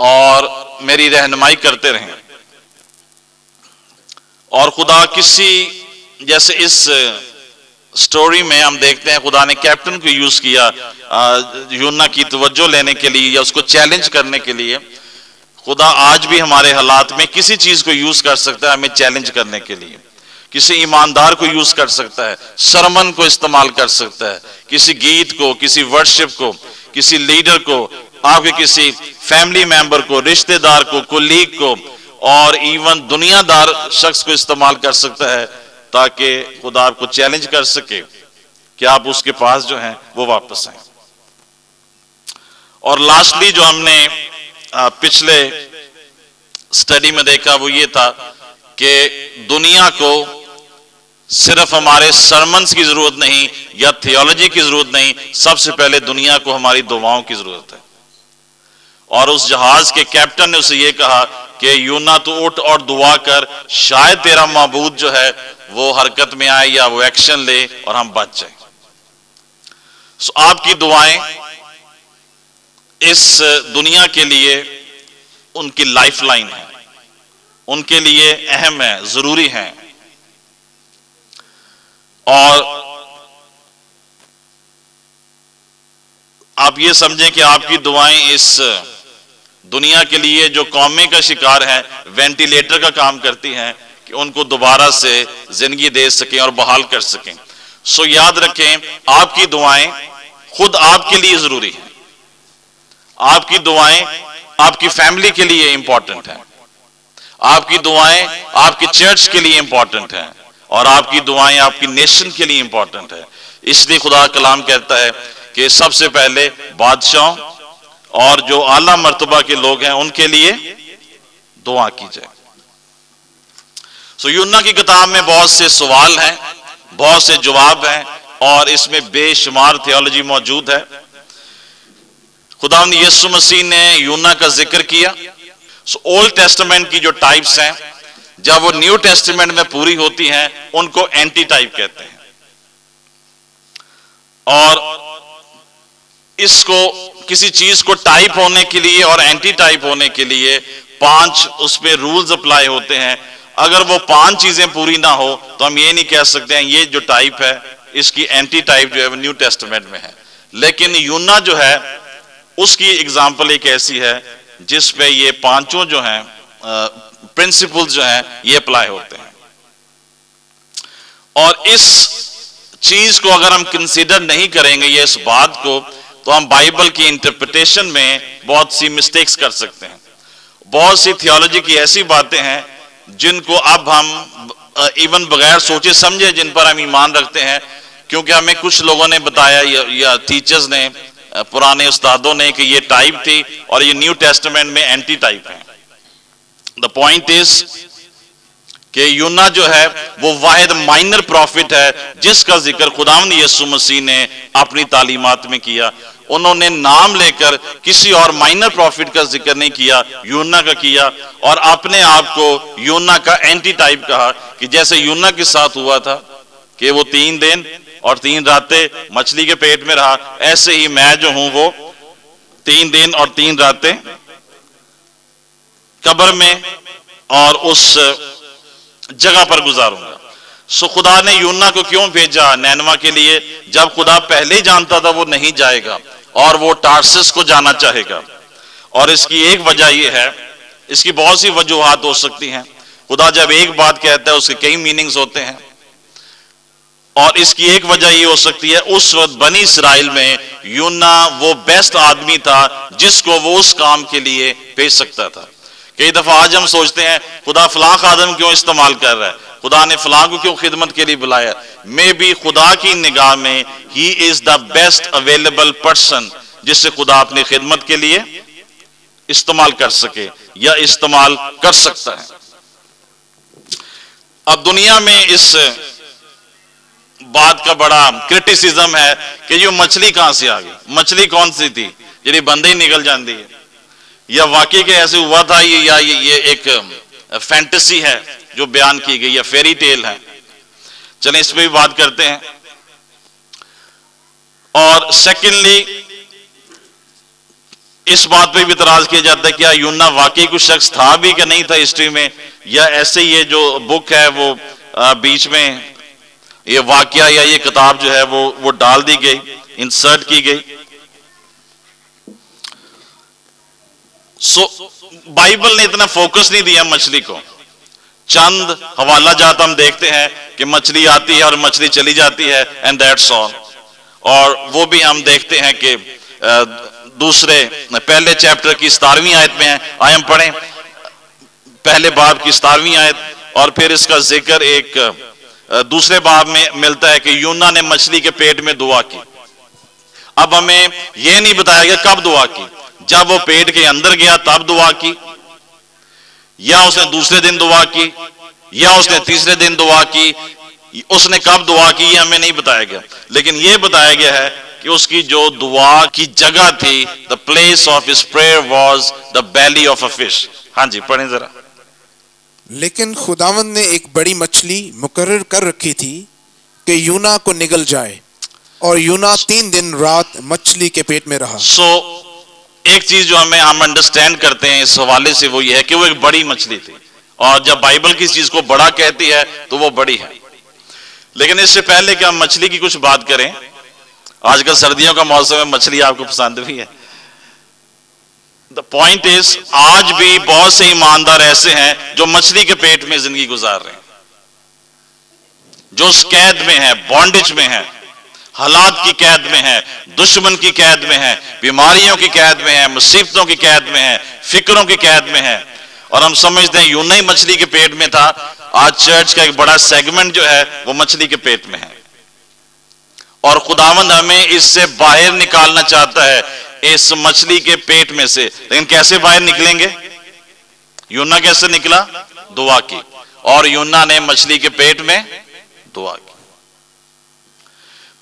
اور میری رہنمائی کرتے رہیں. اور خدا کسی جیسے اس سٹوری میں ہم دیکھتے ہیں خدا نے کیپٹن کو یوز کیا یونا کی توجہ لینے کے لیے یا اس کو چیلنج کرنے کے لیے. خدا آج بھی ہمارے حالات میں کسی چیز کو یوز کر سکتا ہے ہمیں چیلنج کرنے کے لیے. کسی ایماندار کو یوز کر سکتا ہے, سرمن کو استعمال کر سکتا ہے, کسی گیت کو, کسی ورشپ کو, کسی لیڈر کو, آپ کے کسی فیملی ممبر کو, رشتہ دار کو, کولیگ کو, اور ایون دنیا دار شخص کو استعمال کر سکتا ہے تاکہ خدا آپ کو چیلنج کر سکے کہ آپ اس کے پاس جو ہیں وہ واپس آئیں. اور لاسٹلی جو ہم نے پچھلے سٹڈی میں دیکھا وہ یہ تھا کہ دنیا کو صرف ہمارے سرمنز کی ضرورت نہیں یا تھیولوجی کی ضرورت نہیں, سب سے پہلے دنیا کو ہماری دعاؤں کی ضرورت ہے. اور اس جہاز کے کیپٹن نے اسے یہ کہا کہ یونا تو اٹھ اور دعا کر, شاید تیرا معبود جو ہے وہ حرکت میں آئے یا وہ ایکشن لے اور ہم بچ جائیں. آپ کی دعائیں اس دنیا کے لیے ان کی لائف لائن ہے, ان کے لیے اہم ہے, ضروری ہیں. اور آپ یہ سمجھیں کہ آپ کی دعائیں اس دنیا کے لیے جو قومیں کا شکار ہیں وینٹیلیٹر کا کام کرتی ہیں کہ ان کو دوبارہ سے زندگی دے سکیں اور بحال کر سکیں. سو یاد رکھیں آپ کی دعائیں خود آپ کے لیے ضروری ہیں. آپ کی دعائیں آپ کی فیملی کے لیے امپورٹنٹ ہیں, آپ کی دعائیں آپ کی چرچ کے لیے امپورٹنٹ ہیں, اور آپ کی دعائیں آپ کی نیشن کے لیے امپورٹنٹ ہیں. اس لیے خدا کلام کہتا ہے کہ سب سے پہلے بادشاہوں اور جو اعلیٰ مرتبہ کے لوگ ہیں ان کے لیے دعا کی جائے. یونا کی کتاب میں بہت سے سوال ہیں, بہت سے جواب ہیں, اور اس میں بے شمار تھیولوجی موجود ہے. خداوند یسوع مسیح نے یونا کا ذکر کیا. اولڈ ٹیسٹمنٹ کی جو ٹائپس ہیں جب وہ نیو ٹیسٹمنٹ میں پوری ہوتی ہیں ان کو اینٹی ٹائپ کہتے ہیں. اور اس کو کسی چیز کو ٹائپ ہونے کے لیے اور اینٹی ٹائپ ہونے کے لیے 5 اس پہ رولز اپلائی ہوتے ہیں. اگر وہ 5 چیزیں پوری نہ ہو تو ہم یہ نہیں کہہ سکتے ہیں یہ جو ٹائپ ہے اس کی اینٹی ٹائپ جو ہے وہ نیو ٹیسٹمنٹ میں ہے. لیکن یونا جو ہے اس کی اگزامپل ایک ایسی ہے جس پہ یہ 5 جو ہیں پرنسپلز جو ہیں یہ اپلائی ہوتے ہیں. اور اس چیز کو اگر ہم کنسیڈر نہیں کریں گے یہ اس بات کو, تو ہم بائبل کی انٹرپریٹیشن میں بہت سی مسٹیکس کر سکتے ہیں. بہت سی تھیولوجی کی ایسی باتیں ہیں جن کو اب ہم ایون بغیر سوچے سمجھے جن پر ہم ایمان رکھتے ہیں, کیونکہ ہمیں کچھ لوگوں نے بتایا یا ٹیچرز نے, پرانے استادوں نے, کہ یہ ٹائپ تھی اور یہ نیو ٹیسٹمنٹ میں اینٹی ٹائپ ہے. دا پوائنٹ از کہ یونا جو ہے وہ واحد مائنر پروفٹ ہے جس کا ذکر خداوند یسوع مسیح نے اپنی تعلیمات میں کیا. انہوں نے نام لے کر کسی اور مائنر پروفٹ کا ذکر نہیں کیا, یونا کا کیا, اور اپنے آپ کو یونا کا اینٹی ٹائپ کہا کہ جیسے یونا کے ساتھ ہوا تھا کہ وہ 3 دن اور 3 راتیں مچھلی کے پیٹ میں رہا, ایسے ہی میں جو ہوں وہ 3 دن اور 3 راتیں قبر میں اور اس جگہ پر گزاروں گا. خدا نے یونا کو کیوں بھیجا نینوا کے لیے؟ جب خدا پہلے ہی جانتا تھا وہ نہیں جائے گا اور وہ ٹارسس کو جانا چاہے گا. اور اس کی ایک وجہ یہ ہے, اس کی بہت سی وجوہات ہو سکتی ہیں. خدا جب ایک بات کہتا ہے اس کے کئی میننگز ہوتے ہیں, اور اس کی ایک وجہ یہ ہو سکتی ہے اس وقت بنی اسرائیل میں یونا وہ بیسٹ آدمی تھا جس کو وہ اس کام کے لیے بھیج سکتا تھا. کئی دفعہ آج ہم سوچتے ہیں خدا فلاں خادم کیوں استعمال کر رہا ہے, خدا نے فلاں کو کیوں خدمت کے لیے بلایا. میں بھی خدا کی نگاہ میں ہی is the best available person جس سے خدا اپنی خدمت کے لیے استعمال کر سکے یا استعمال کر سکتا ہے. اب دنیا میں اس بات کا بڑا کرٹیسزم ہے کہ یہ مچھلی کہاں سے آ گئی, مچھلی کون سی تھی جی بندے ہی نکل جاندی ہے, یا واقعی کہ ایسے ہوا تھا یا یہ ایک فینٹیسی ہے جو بیان کی گئی یا فیری ٹیل ہے. چلیں اس پہ بھی بات کرتے ہیں. اور سیکنڈلی اس بات پہ بھی اعتراض کیا جاتا ہے کہ یونا واقعی کوئی شخص تھا بھی کہ نہیں تھا ہسٹری میں، یا ایسے یہ جو بک ہے وہ بیچ میں یہ واقعہ یا یہ کتاب جو ہے وہ ڈال دی گئی، انسرٹ کی گئی. بائبل نے اتنا فوکس نہیں دیا مچھلی کو. چند حوالہ جات ہم دیکھتے ہیں کہ مچھلی آتی ہے اور مچھلی چلی جاتی ہے اینڈ دیٹس آل. اور وہ بھی ہم دیکھتے ہیں کہ پہلے چیپٹر کی 17ویں آیت میں ہے. آئے ہم پڑھیں پہلے باب کی 17ویں آیت، اور پھر اس کا ذکر ایک دوسرے باب میں ملتا ہے کہ یونا نے مچھلی کے پیٹ میں دعا کی. اب ہمیں یہ نہیں بتایا گیا کب دعا کی، جب وہ پیٹ کے اندر گیا تب دعا کی، یا اس نے دوسرے دن دعا کی، یا اس نے تیسرے دن دعا کی. اس نے کب دعا کی یہ ہمیں نہیں بتایا گیا، لیکن یہ بتایا گیا ہے کہ اس کی جو دعا کی جگہ تھی the place of his prayer was the belly of a fish. ہاں جی پڑھیں ذرا. لیکن خداوند نے ایک بڑی مچھلی مقرر کر رکھی تھی کہ یونا کو نگل جائے، اور یونا 3 دن رات مچھلی کے پیٹ میں رہا. ایک چیز جو ہم انڈرسٹینڈ کرتے ہیں اس حوالے سے وہ یہ ہے کہ وہ ایک بڑی مچھلی تھی، اور جب بائبل کسی چیز کو بڑا کہتی ہے تو وہ بڑی ہے. لیکن اس سے پہلے کہ ہم مچھلی کی کچھ بات کریں، آج کل سردیوں کا موسم ہے، مچھلی آپ کو پسند بھی ہے. دا پوائنٹ از آج بھی بہت سے ایماندار ایسے ہیں جو مچھلی کے پیٹ میں زندگی گزار رہے ہیں، جو اس قید میں ہیں، بانڈیج میں ہیں، حالات کی قید میں ہیں، دشمن کی قید میں ہیں، بیماریوں کی قید میں ہیں، مصیبتوں کی قید میں ہیں، فکروں کی قید میں ہیں. اور ہم سمجھتے ہیں یونا ہی مچھلی کے پیٹ میں تھا. آج چرچ کا ایک بڑا سیگمنٹ جو ہے وہ مچھلی کے پیٹ میں ہے، اور خداوند ہمیں اس سے باہر نکالنا چاہتا ہے، اس مچھلی کے پیٹ میں سے. لیکن کیسے باہر نکلیں گے؟ یونا کیسے نکلا؟ دعا کی، اور یونا نے مچھلی کے پیٹ میں دعا کی.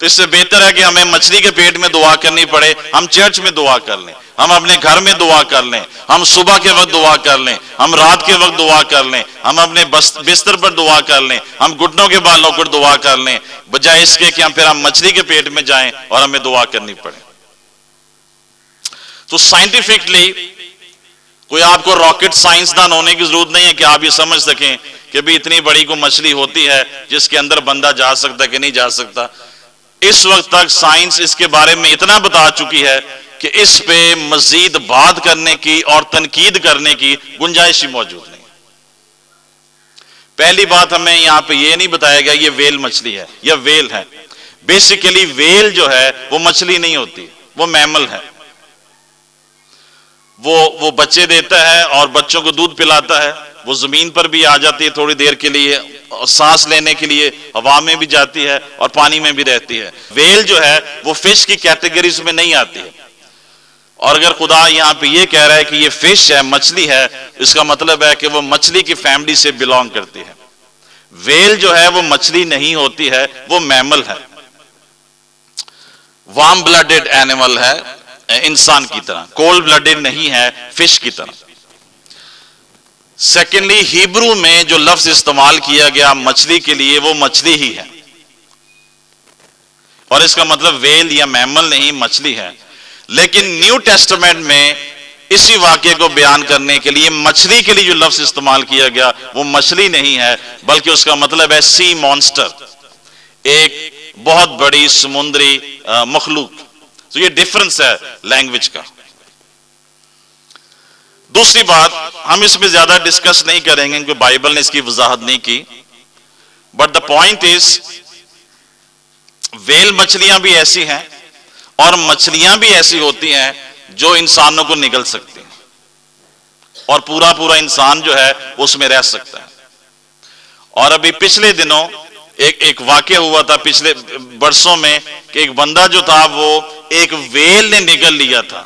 تو اس سے بہتر ہے کہ ہمیں مچھلی کے پیٹ میں دعا کرنی پڑے، ہم چرچ میں دعا کر لیں، ہم اپنے گھر میں دعا کر لیں، ہم صبح کے وقت دعا کر لیں، ہم رات کے وقت دعا کر لیں، ہم اپنے بستر پر دعا کر لیں، ہم گھٹنوں کے بالوں پر دعا کر لیں، بجائے اس کے کہ ہم مچھلی کے پیٹ میں جائیں اور ہمیں دعا کرنی پڑے. تو سائنٹیفکلی کوئی آپ کو راکٹ سائنسدان ہونے کی ضرورت نہیں ہے کہ آپ یہ سمجھ سکیں کہ بھی اتنی بڑی کوئی مچھلی ہوتی ہے جس کے اندر بندہ جا سکتا کہ نہیں جا سکتا. اس وقت تک سائنس اس کے بارے میں اتنا بتا چکی ہے کہ اس پہ مزید بات کرنے کی اور تنقید کرنے کی گنجائش ہی موجود نہیں. پہلی بات ہمیں یہاں پہ یہ نہیں بتایا گیا یہ ویل مچھلی ہے یا ویل ہے. بیسیکلی ویل جو ہے وہ مچھلی نہیں ہوتی، وہ میمل ہے. وہ بچے دیتا ہے اور بچوں کو دودھ پلاتا ہے. وہ زمین پر بھی آ جاتی ہے تھوڑی دیر کے لیے، سانس لینے کے لیے ہوا میں بھی جاتی ہے اور پانی میں بھی رہتی ہے. ویل جو ہے وہ فش کی کیٹیگریز میں نہیں آتی ہے. اور اگر خدا یہاں پہ یہ کہہ رہا ہے کہ یہ فش ہے، مچھلی ہے، اس کا مطلب ہے کہ وہ مچھلی کی فیملی سے بلونگ کرتی ہے. ویل جو ہے وہ مچھلی نہیں ہوتی ہے، وہ میمل ہے، وارم بلڈڈ اینیمل ہے، انسان کی طرح. کولڈ بلڈڈ نہیں ہے، فش کی طرح. سیکنڈلی ہیبرو میں جو لفظ استعمال کیا گیا مچھلی کے لیے وہ مچھلی ہی ہے، اور اس کا مطلب ویل یا میمل نہیں، مچھلی ہے. لیکن نیو ٹیسٹمنٹ میں اسی واقعے کو بیان کرنے کے لیے مچھلی کے لیے جو لفظ استعمال کیا گیا وہ مچھلی نہیں ہے، بلکہ اس کا مطلب ہے سی مانسٹر، ایک بہت بڑی سمندری مخلوق. تو یہ ڈیفرنس ہے لینگویج کا. دوسری بات ہم اس میں زیادہ ڈسکس نہیں کریں گے کیونکہ بائبل نے اس کی وضاحت نہیں کی. But the point is whale مچھلیاں بھی ایسی ہیں اور مچھلیاں بھی ایسی ہوتی ہیں جو انسانوں کو نگل سکتی ہیں، اور پورا انسان جو ہے اس میں رہ سکتا ہے. اور ابھی پچھلے دنوں ایک واقعہ ہوا تھا پچھلے برسوں میں کہ ایک بندہ جو تھا وہ ایک ویل نے نگل لیا تھا،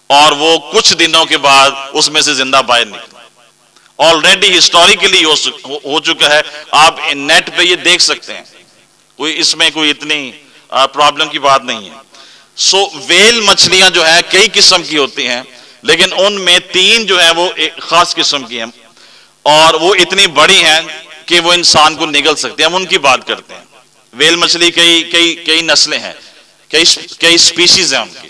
اور وہ کچھ دنوں کے بعد اس میں سے زندہ باہر نکلا. آلریڈی ہسٹوریکلی ہو چکا ہے، آپ نیٹ پہ یہ دیکھ سکتے ہیں، اس میں کوئی اتنی پرابلم کی بات نہیں ہے. سو ویل مچھلیاں جو ہیں کئی قسم کی ہوتی ہیں، لیکن ان میں 3 جو ہیں وہ ایک خاص قسم کی ہیں، اور وہ اتنی بڑی ہیں کہ وہ انسان کو نگل سکتے ہیں. ہم ان کی بات کرتے ہیں. ویل مچھلی کئی نسلیں ہیں، کئی سپیشیز ہیں ان کی.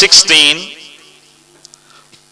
16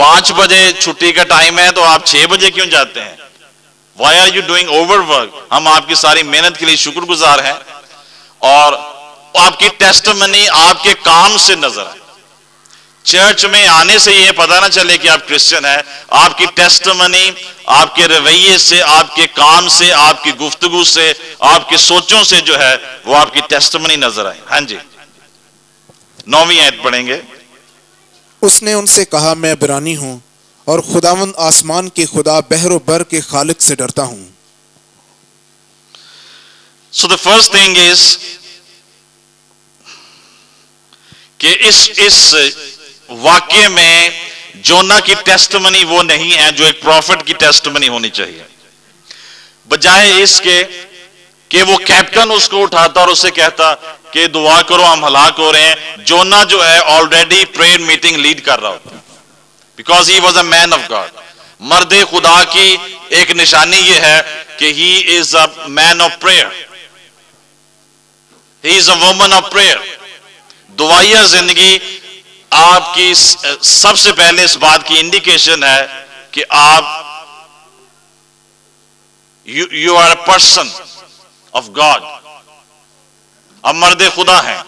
5 بجے چھٹی کا ٹائم ہے تو آپ 6 بجے کیوں جاتے ہیں؟ Why are you doing overwork? ہم آپ کی ساری محنت کے لیے شکر گزار ہیں، اور آپ کی ٹیسٹمنی آپ کے کام سے نظر ہے. چرچ میں آنے سے یہ پتہ نہ چلے کہ آپ کرسچن ہیں، آپ کی ٹیسٹمنی آپ کے رویے سے، آپ کے کام سے، آپ کی گفتگو سے، آپ کے سوچوں سے جو ہے وہ آپ کی ٹیسٹمنی نظر آئے. ہاں جی، 9ویں آیت پڑھیں گے. اس نے ان سے کہا میں عبرانی ہوں اور خداوند آسمان کے خدا بحر و بر کے خالق سے ڈرتا ہوں. So the first thing is کہ اس واقعے میں جونا کی ٹیسٹمنی وہ نہیں ہے جو ایک پروفٹ کی ٹیسٹمنی ہونی چاہیے. بجائے اس کے کہ وہ کیپٹن اس کو اٹھاتا اور اسے کہتا کہ دعا کرو ہم ہلاک ہو رہے ہیں، جونا جو ہے آلریڈی پریئر میٹنگ لیڈ کر رہا ہوتا، because he was a man of God. مرد خدا کی ایک نشانی یہ ہے کہ he is a man of prayer, he is a woman of prayer. دعائیہ زندگی آپ کی سب سے پہلے اس بات کی انڈیکیشن ہے کہ آپ you are a person of God, آپ مرد خدا ہیں.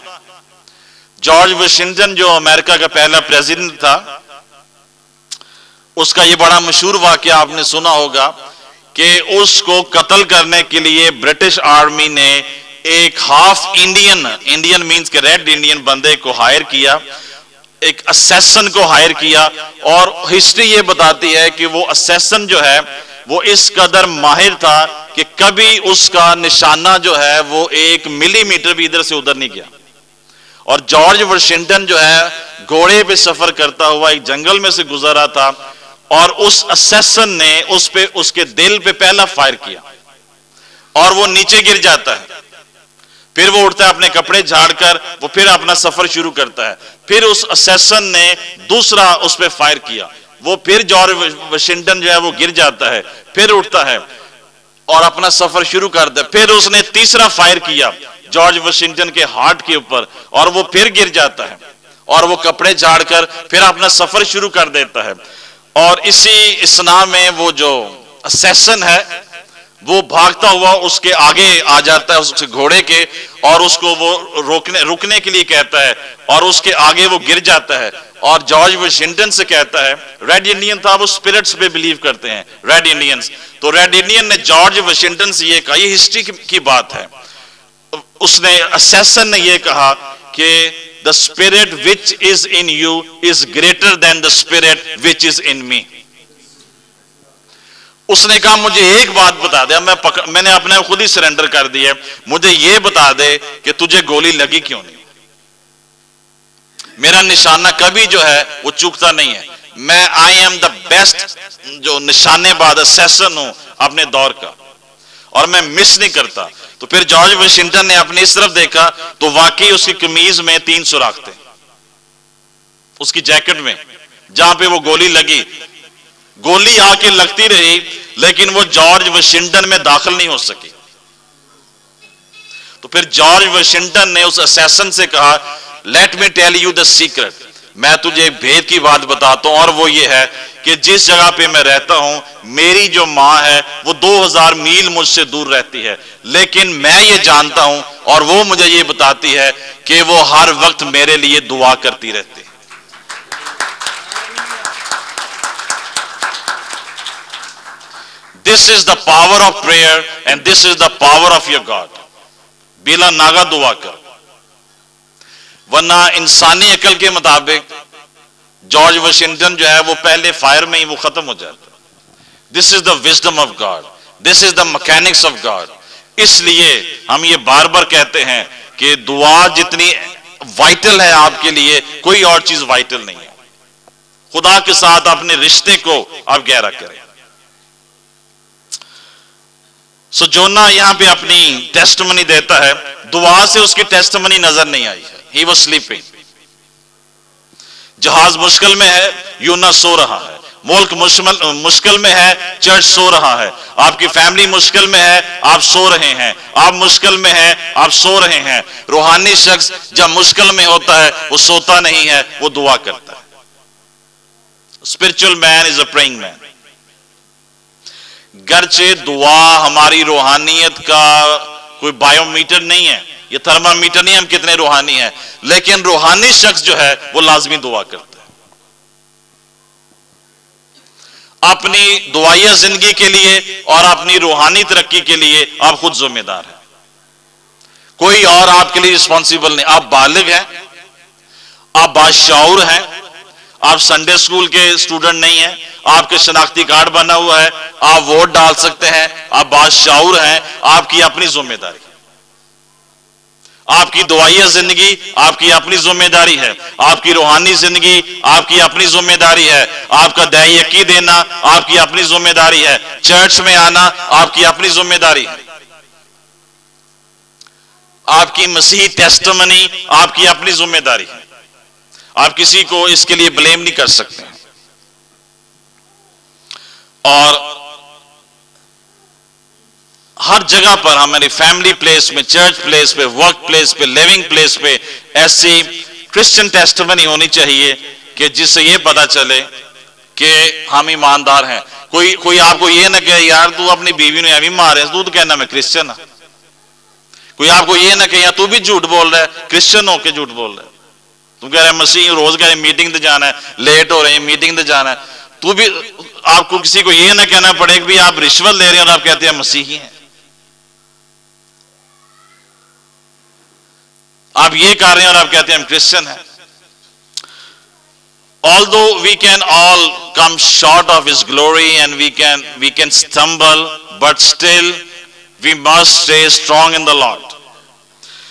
جارج واشنگٹن جو امریکہ کا پہلا پریزیڈنٹ تھا، اس کا یہ بڑا مشہور واقعہ آپ نے سنا ہوگا کہ اس کو قتل کرنے کے لیے برٹش آرمی نے ایک ہاف انڈین مینز کے ریڈ انڈین بندے کو ہائر کیا، ایک اسیسن کو ہائر کیا. اور ہسٹری یہ بتاتی ہے کہ وہ اسیسن جو ہے وہ اس قدر ماہر تھا کہ کبھی اس کا نشانہ جو ہے وہ 1 ملی میٹر بھی ادھر سے ادھر نہیں گیا. اور جارج واشنگٹن جو ہے گھوڑے پہ سفر کرتا ہوا ایک جنگل میں سے گزرا تھا، اور اس اسیسن نے اس کے دل پہ پہلا فائر کیا اور وہ نیچے گر جاتا ہے. پھر وہ اٹھتا ہے اپنے کپڑے جھاڑ کر، وہ پھر اپنا سفر شروع کرتا ہے. پھر اس اسیسن نے دوسرا اس پہ فائر کیا، وہ پھر جارج واشنگٹن جو ہے وہ گر جاتا ہے، پھر اٹھتا ہے اور اپنا سفر شروع کرتا ہے. پھر اس نے تیسرا فائر کیا جارج واشنگٹن کے ہارٹ کے اوپر، اور وہ پھر گر جاتا ہے اور وہ کپڑے جھاڑ کر پھر اپنا سفر شروع کر دیتا ہے. اور اسی اسنا میں وہ جو اسیسن ہے وہ بھاگتا ہوا اس کے آگے آ جاتا ہے، اس کے گھوڑے کے، اور اس کو وہ رکنے کے لیے کہتا ہے، اور اس کے آگے وہ گر جاتا ہے. اور جارج واشنگٹن سے کہتا ہے، ریڈ انڈین تھا، وہ اسپرٹس پہ بلیو کرتے ہیں ریڈ انڈینز، تو ریڈ انڈین نے جارج واشنگٹن سے یہ کہا، یہ ہسٹری کی بات ہے، اس نے اسیسن نے یہ کہا کہ the spirit which is in you is greater than the spirit which is in me. اس نے کہا مجھے ایک بات بتا دے، میں نے اپنے خود ہی سرنڈر کر دیا، مجھے یہ بتا دے کہ تجھے گولی لگی کیوں نہیں. میرا نشانہ کبھی جو ہے وہ چوکتا نہیں ہے، میں I am the best جو نشانے باز اسیسن ہوں اپنے دور کا، اور میں مس نہیں کرتا. تو پھر جارج واشنگٹن نے اپنی اس طرف دیکھا تو واقعی اس کی قمیض میں 3 سوراخ تھے، اس کی جیکٹ میں جہاں پہ وہ گولی لگی. گولی آ کے لگتی رہی لیکن وہ جارج واشنگٹن میں داخل نہیں ہو سکی. تو پھر جارج واشنگٹن نے اس اسیسن سے کہا، let me tell you the secret, میں تجھے ایک بھید کی بات بتاتا ہوں، اور وہ یہ ہے کہ جس جگہ پہ میں رہتا ہوں میری جو ماں ہے وہ 2000 میل مجھ سے دور رہتی ہے، لیکن میں یہ جانتا ہوں اور وہ مجھے یہ بتاتی ہے کہ وہ ہر وقت میرے لیے دعا کرتی رہتی ہے. This is the power of prayer and this is the power of your God. بلا ناگا دعا کر، ورنہ انسانی عقل کے مطابق جارج واشنگٹن جو ہے وہ پہلے فائر میں ہی وہ ختم ہو جاتا. This is the wisdom of God. This is the mechanics of God. اس لیے ہم یہ بار بار کہتے ہیں کہ دعا جتنی وائٹل ہے آپ کے لیے کوئی اور چیز وائٹل نہیں ہے. خدا کے ساتھ اپنے رشتے کو آپ گہرا کریں. سو جونا یہاں پہ اپنی ٹیسٹمنی دیتا ہے، دعا سے اس کی ٹیسٹمنی نظر نہیں آئی ہے. He was sleeping. جہاز مشکل میں ہے، یونا سو رہا ہے. ملک مشکل میں ہے، چرچ سو رہا ہے. آپ کی فیملی مشکل میں ہے، آپ سو رہے ہیں. آپ مشکل میں ہیں، آپ سو رہے ہیں. روحانی شخص جب مشکل میں ہوتا ہے وہ سوتا نہیں ہے، وہ دعا کرتا ہے. spiritual man is a praying man. گرچہ دعا ہماری روحانیت کا کوئی بایومیٹر نہیں ہے، یہ تھرمامیٹر نہیں ہم کتنے روحانی ہیں، لیکن روحانی شخص جو ہے وہ لازمی دعا کرتا ہے. اپنی دعائیہ زندگی کے لیے اور اپنی روحانی ترقی کے لیے آپ خود ذمہ دار ہیں، کوئی اور آپ کے لیے رسپانسیبل نہیں. آپ بالغ ہیں، آپ باشعور ہیں، آپ سنڈے اسکول کے اسٹوڈنٹ نہیں ہیں، آپ کے شناختی کارڈ بنا ہوا ہے، آپ ووٹ ڈال سکتے ہیں، آپ باشعور ہیں. آپ کی اپنی ذمہ داری، آپ کی دعائیہ زندگی آپ کی اپنی ذمہ داری ہے، آپ کی روحانی زندگی آپ کی اپنی ذمہ داری ہے، آپ کا دعائے یقین دینا آپ کی اپنی ذمہ داری ہے، چرچ میں آنا آپ کی اپنی ذمہ داری ہے، آپ کی مسیحی ٹیسٹمنی آپ کی اپنی ذمہ داری ہے. آپ کسی کو اس کے لیے بلیم نہیں کر سکتے. اور ہر جگہ پر ہماری فیملی پلیس میں، چرچ پلیس پہ، ورک پلیس پہ، لیونگ پلیس پہ ایسی کرسچن ٹیسٹمنی ہونی چاہیے کہ جس سے یہ پتا چلے کہ ہم ایماندار ہیں. کوئی آپ کو یہ نہ کہے یار تو اپنی بیوی نے ابھی مارے تو کہنا میں کرسچن ہوں. کوئی آپ کو یہ نہ کہے تو بھی جھوٹ بول رہا ہے، کرسچن ہو کے جھوٹ بول رہا ہے. تم کہہ رہے ہیں مسیح روز کہہ رہے میٹنگ تے جانا ہے، لیٹ ہو رہے ہیں میٹنگ تے جانا ہے. تو بھی آپ کو کسی کو یہ نہ کہنا پڑے کہ بھی آپ رشوت لے رہے ہیں اور آپ کہتے ہیں مسیحی ہیں. آپ یہ کر رہے ہیں اور آپ کہتے ہیں ہم کرسچن ہیں. Although we can all come short of His glory and we can stumble, but still we must stay strong in the Lord.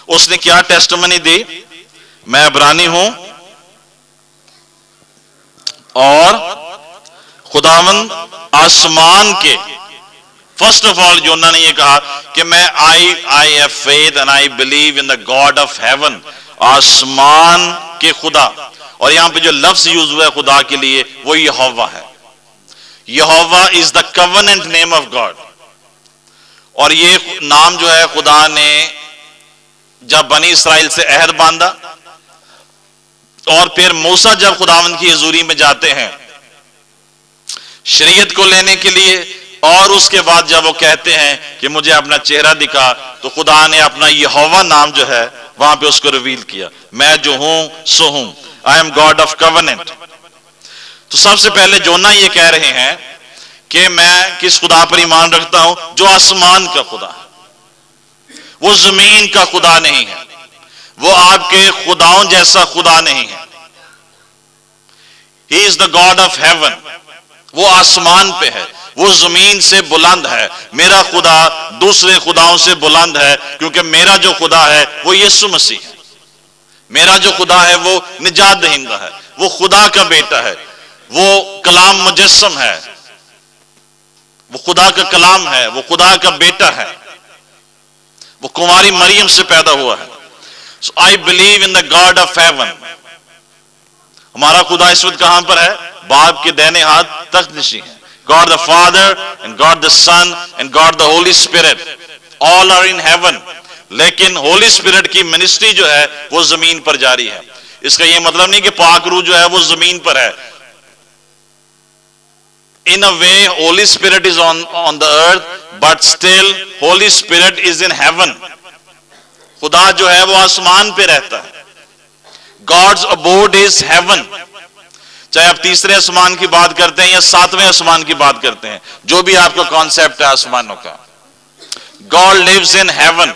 اس نے کیا ٹیسٹمنی دی؟ میں عبرانی ہوں اور خداوند آسمان کے، فرسٹ آف آل یونا نے یہ کہا کہ میں I have faith and I believe in the God of heaven. آسمان کے خدا. اور یہاں پہ جو لفظ یوز ہوا ہے خدا کے لیے وہ یہوہ ہے. یہوہ is the covenant name of God. اور یہ نام جو ہے خدا نے جب بنی اسرائیل سے عہد باندھا اور پھر موسیٰ جب خداوند کی حضوری میں جاتے ہیں شریعت کو لینے کے لیے، اور اس کے بعد جب وہ کہتے ہیں کہ مجھے اپنا چہرہ دکھا، تو خدا نے اپنا یہوہ نام جو ہے وہاں پہ اس کو ریویل کیا. میں جو ہوں سو ہوں. I am God of covenant. تو سب سے پہلے جونا یہ کہہ رہے ہیں کہ میں کس خدا پر ایمان رکھتا ہوں؟ جو آسمان کا خدا ہے. وہ زمین کا خدا نہیں ہے، وہ آپ کے خداؤں جیسا خدا نہیں ہے. He is the God of heaven. وہ آسمان پہ ہے، وہ زمین سے بلند ہے. میرا خدا دوسرے خداؤں سے بلند ہے کیونکہ میرا جو خدا ہے وہ یسوع مسیح ہے. میرا جو خدا ہے وہ نجات دہندہ ہے، وہ خدا کا بیٹا ہے، وہ کلام مجسم ہے، وہ خدا کا کلام ہے، وہ خدا کا بیٹا ہے، وہ کنواری مریم سے پیدا ہوا ہے. So I believe in the God of heaven. ہمارا خدا اس وقت کہاں پر ہے؟ باپ کے دائنے ہاتھ تخت نشین ہے. God the Father and God the Son and God the Holy Spirit all are in heaven. لیکن ہولی اسپرٹ کی منسٹری جو ہے وہ زمین پر جاری ہے. اس کا یہ مطلب نہیں کہ پاک روح جو ہے وہ زمین پر ہے. In a way, Holy Spirit is on the earth, but still Holy Spirit is in heaven. خدا جو ہے وہ آسمان پہ رہتا ہے. God's abode is heaven. چاہے آپ تیسرے آسمان کی بات کرتے ہیں یا ساتویں آسمان کی بات کرتے ہیں، جو بھی آپ کا کانسیپٹ ہے آسمانوں کا، God lives in heaven.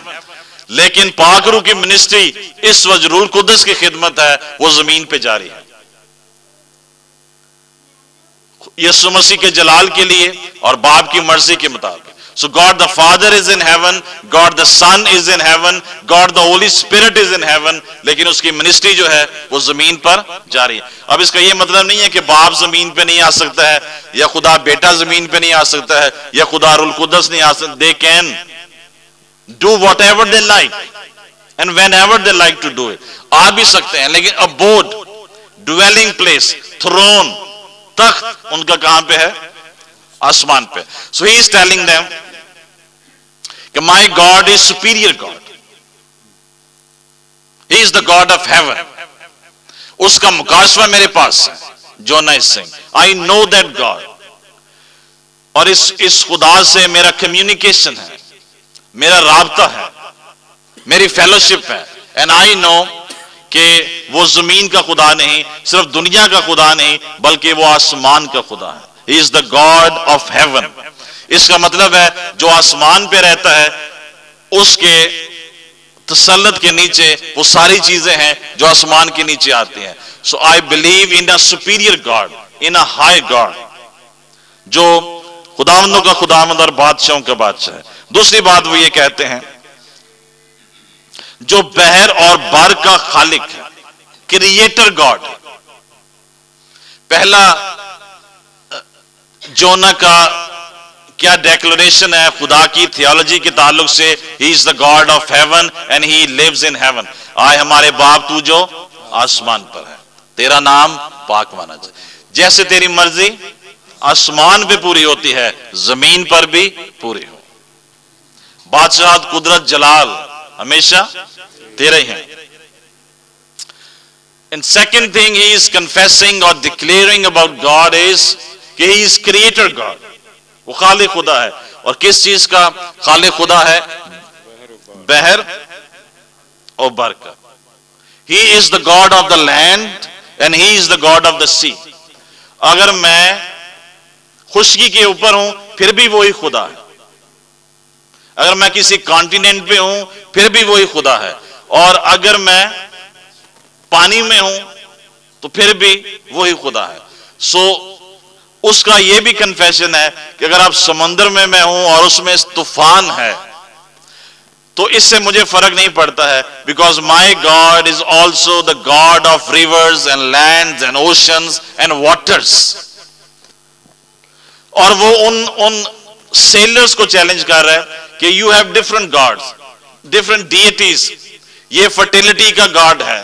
لیکن پاک روح کی منسٹری اس وقت روح القدس کی خدمت ہے، وہ زمین پہ جاری ہے یسوع مسیح کے جلال کے لیے اور باپ کی مرضی کے مطابق. So God the Father is in heaven, God the Son is in heaven, God the Holy Spirit is in heaven. لیکن اس کی منسٹری جو ہے وہ زمین پر جاری ہے. اب اس کا یہ مطلب نہیں ہے کہ باپ زمین پہ نہیں آ سکتا ہے یا خدا بیٹا زمین پہ نہیں آ سکتا ہے یا خدا روح القدس نہیں آ سکتا. They can do whatever they like and whenever they like to do it. آ بھی سکتے ہیں لیکن abode, dwelling place, throne, تخت ان کا کہاں پہ ہے؟ آسمان پہ. So he is telling them کہ my God is superior God. He is the God of heaven. اس کا مکاشفہ میرے پاس ہے. Jonah is saying, I know that God. اور اس خدا سے میرا کمیونیکیشن ہے, میرا رابطہ ہے, میری فیلوشپ ہے. اینڈ آئی نو کہ وہ زمین کا خدا نہیں, صرف دنیا کا خدا نہیں, بلکہ وہ آسمان کا خدا ہے. He is the God of heaven. اس کا مطلب ہے جو آسمان پہ رہتا ہے اس کے تسلط کے نیچے وہ ساری چیزیں ہیں جو آسمان کے نیچے آتی ہیں. So I believe in a superior God, in a high God, جو خداوندوں کا خداوند اور بادشاہوں کا بادشاہ ہے. دوسری بات وہ یہ کہتے ہیں جو بحر اور بر کا خالق ہے, کریٹر گاڈ. پہلا جونا کا کیا ڈیکلریشن ہے خدا کی تھیولوجی کے تعلق سے, he is the God of heaven and he lives in heaven. آئے ہمارے باپ تو جو آسمان پر ہے, تیرا نام پاک مانا جائے. جیسے تیری مرضی آسمان پہ پوری ہوتی ہے, زمین پر بھی پوری ہو. بادشاہت, قدرت, جلال ہمیشہ تیرے ہی ہیں. And second thing he is confessing or declaring about God is کہ he is creator God. وہ خالق خدا ہے. اور کس چیز کا خالق خدا ہے؟ بحر اور بر کا. He is the God of the land and he is the God of the sea. اگر میں خشکی کے اوپر ہوں پھر بھی وہی خدا ہے. اگر میں کسی کانٹیننٹ پہ ہوں پھر بھی وہی خدا ہے. اور اگر میں پانی میں ہوں تو پھر بھی وہی خدا ہے. سو اس کا یہ بھی کنفیشن ہے کہ اگر آپ سمندر میں ہوں اور اس میں طوفان ہے تو اس سے مجھے فرق نہیں پڑتا ہے, because my God is also the God of rivers and lands and oceans and waters. اور وہ ان سیلرز کو چیلنج کر رہا ہے کہ you have different God's, different deities. یہ فرٹیلٹی کا گاڈ ہے,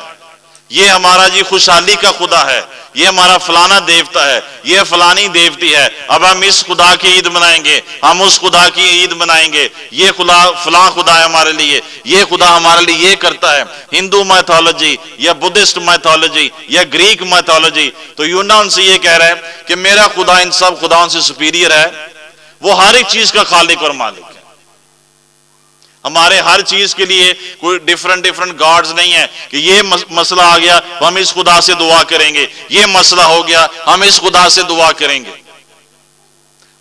یہ ہمارا جی خوشحالی کا خدا ہے, یہ ہمارا فلانا دیوتا ہے, یہ فلانی دیوتی ہے. اب ہم اس خدا کی عید منائیں گے, ہم اس خدا کی عید منائیں گے, یہ خدا فلاں خدا ہے ہمارے لیے, یہ خدا ہمارے لیے یہ کرتا ہے. ہندو میتھولوجی یا بدھسٹ میتھولوجی یا گریک میتھولوجی. تو یونا ان سے یہ کہہ رہا ہے کہ میرا خدا ان سب خداؤں سے سپیریئر ہے, وہ ہر ایک چیز کا خالق اور مالک ہے. ہمارے ہر چیز کے لیے کوئی ڈیفرنٹ گاڈز نہیں ہے کہ یہ مسئلہ آ گیا ہم اس خدا سے دعا کریں گے, یہ مسئلہ ہو گیا ہم اس خدا سے دعا کریں گے.